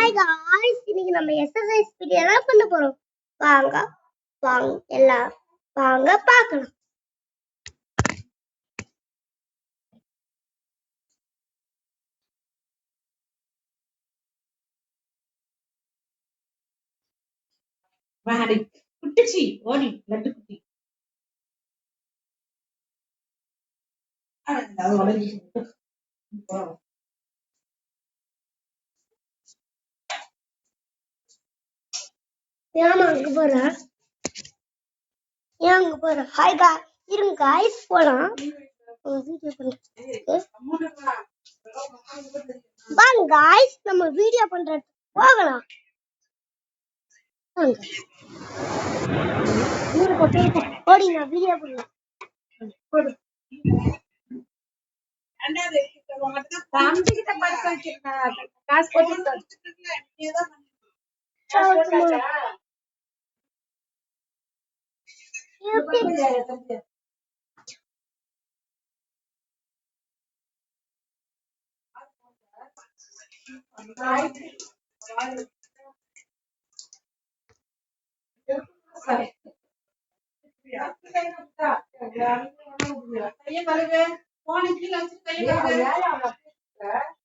Hi guys இன்னைக்கு நம்ம exercise video தான் பண்ண போறோம். வாங்க வாங்க எல்லாம் வாங்க பார்க்கலாம். வாடி குட்டிச்சி ஓடி லட்டு குட்டி அது வளரி ஏமா அங்க போற ஹாய் गाइस இருங்க गाइस போலாம் வீடியோ பண்றதுக்கு வாங்க गाइस நம்ம வீடியோ பண்றதுக்கு போகலாம் வாங்க ஓடி நான் வீடியோ பண்ணலாம் போடு அண்ணாதே தம்பி கிட்ட படுக்க வச்சிருக்கேன் காசு போட்டு நீதான் போட்டாச்சா கையை கழுவு போன கீழே வச்சு கையை கழுவு